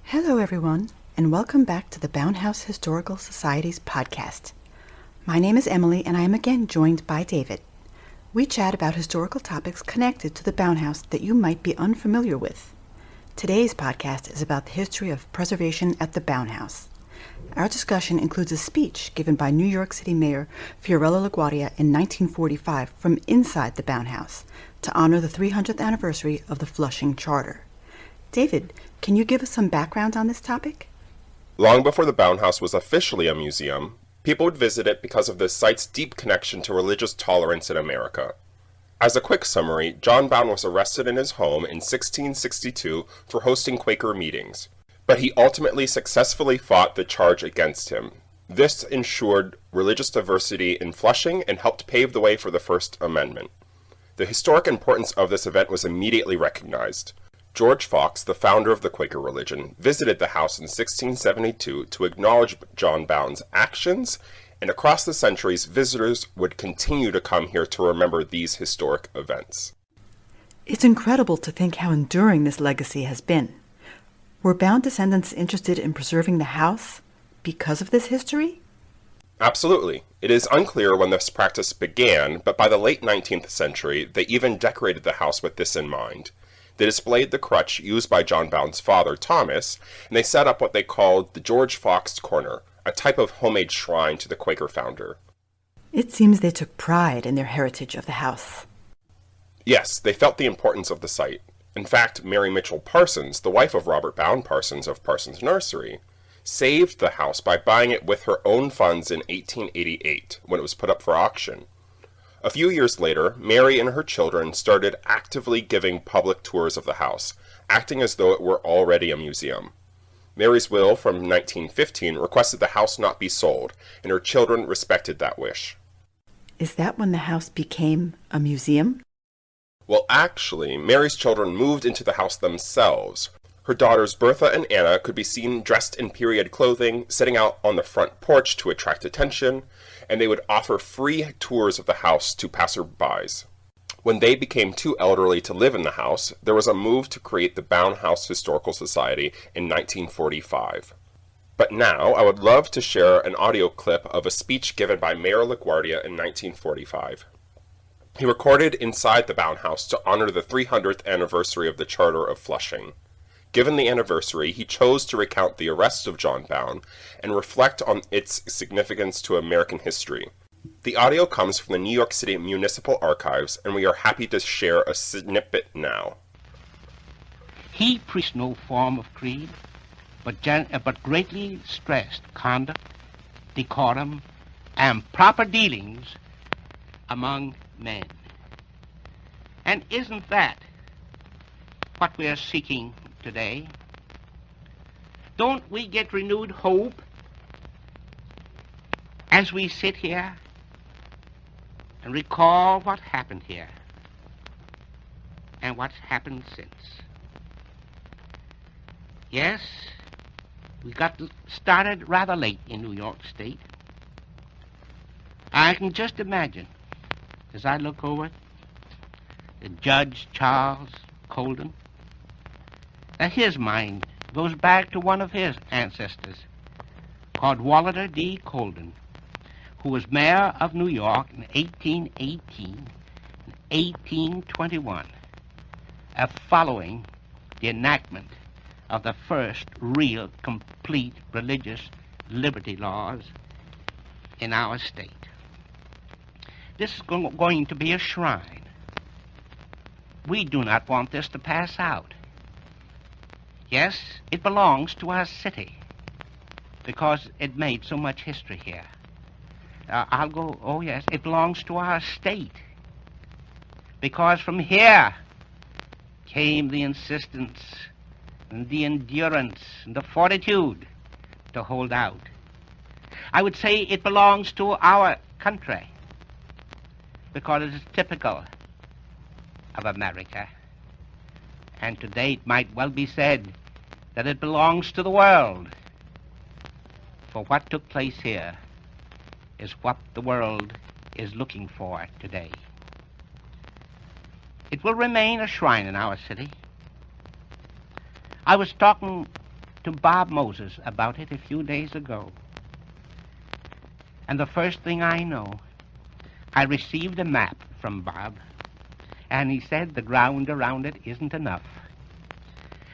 Hello, everyone, and welcome back to the Bowne House Historical Society's podcast. My name is Emily, and I am again joined by David. We chat about historical topics connected to the Bowne House that you might be unfamiliar with. Today's podcast is about the history of preservation at the Bowne House. Our discussion includes a speech given by New York City Mayor Fiorello Guardia in 1945 from inside the Bowne House to honor the 300th anniversary of the Flushing Charter. David, can you give us some background on this topic? Long before the Bowne House was officially a museum, people would visit it because of the site's deep connection to religious tolerance in America. As a quick summary, John Bowne was arrested in his home in 1662 for hosting Quaker meetings, but he ultimately successfully fought the charge against him. This ensured religious diversity in Flushing and helped pave the way for the First Amendment. The historic importance of this event was immediately recognized. George Fox, the founder of the Quaker religion, visited the house in 1672 to acknowledge John Bowne's actions, and across the centuries, visitors would continue to come here to remember these historic events. It's incredible to think how enduring this legacy has been. Were Bowne descendants interested in preserving the house because of this history? Absolutely. It is unclear when this practice began, but by the late 19th century, they even decorated the house with this in mind. They displayed the crutch used by John Bowne's father, Thomas, and they set up what they called the George Fox Corner, a type of homemade shrine to the Quaker founder. It seems they took pride in their heritage of the house. Yes, they felt the importance of the site. In fact, Mary Mitchell Parsons, the wife of Robert Bowne Parsons of Parsons Nursery, saved the house by buying it with her own funds in 1888, when it was put up for auction. A few years later, Mary and her children started actively giving public tours of the house, acting as though it were already a museum. Mary's will from 1915 requested the house not be sold, and her children respected that wish. Is that when the house became a museum? Well, actually, Mary's children moved into the house themselves. Her daughters Bertha and Anna could be seen dressed in period clothing, sitting out on the front porch to attract attention, and they would offer free tours of the house to passerbys. When they became too elderly to live in the house, there was a move to create the Bowne House Historical Society in 1945. But now, I would love to share an audio clip of a speech given by Mayor LaGuardia in 1945. He recorded inside the Bowne House to honor the 300th anniversary of the Charter of Flushing. Given the anniversary, he chose to recount the arrest of John Bowne and reflect on its significance to American history. The audio comes from the New York City Municipal Archives, and we are happy to share a snippet now. He preached no form of creed, but greatly stressed conduct, decorum, and proper dealings among men. And isn't that what we are seeking today? Don't we get renewed hope as we sit here and recall what happened here and what's happened since? Yes, we got started rather late in New York State. I can just imagine, as I look over the Judge Charles Colden, that his mind goes back to one of his ancestors, called Walter D. Colden, who was mayor of New York in 1818 and 1821, following the enactment of the first real, complete religious liberty laws in our state. This is going to be a shrine. We do not want this to pass out. Yes, it belongs to our city because it made so much history here. Yes, it belongs to our state because from here came the insistence and the endurance and the fortitude to hold out. I would say it belongs to our country because it is typical of America. And today it might well be said that it belongs to the world. For what took place here is what the world is looking for today. It will remain a shrine in our city. I was talking to Bob Moses about it a few days ago. And the first thing I know, I received a map from Bob, and he said the ground around it isn't enough.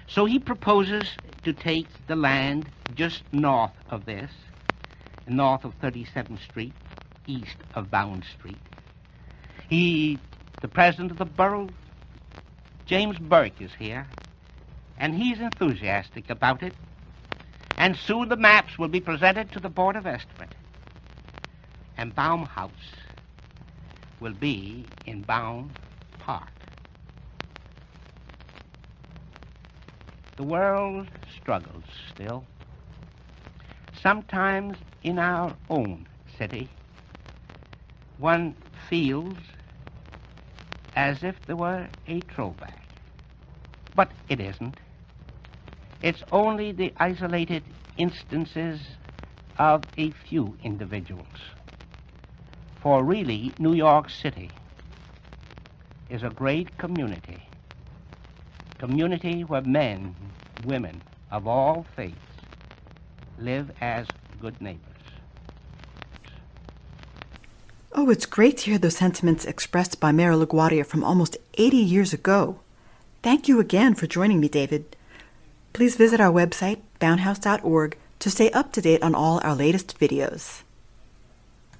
So he proposes to take the land just north of this, north of 37th Street, east of Bowne Street. The president of the borough, James Burke, is here, and he's enthusiastic about it. And soon the maps will be presented to the Board of Estimate. And Bowne House will be in Bowne Park. The world struggles still. Sometimes in our own city, one feels as if there were a throwback. But it isn't. It's only the isolated instances of a few individuals. For really, New York City is a great community where men, women of all faiths live as good neighbors. Oh, it's great to hear those sentiments expressed by Mayor LaGuardia from almost 80 years ago. Thank you again for joining me, David. Please visit our website, bownehouse.org, to stay up to date on all our latest videos.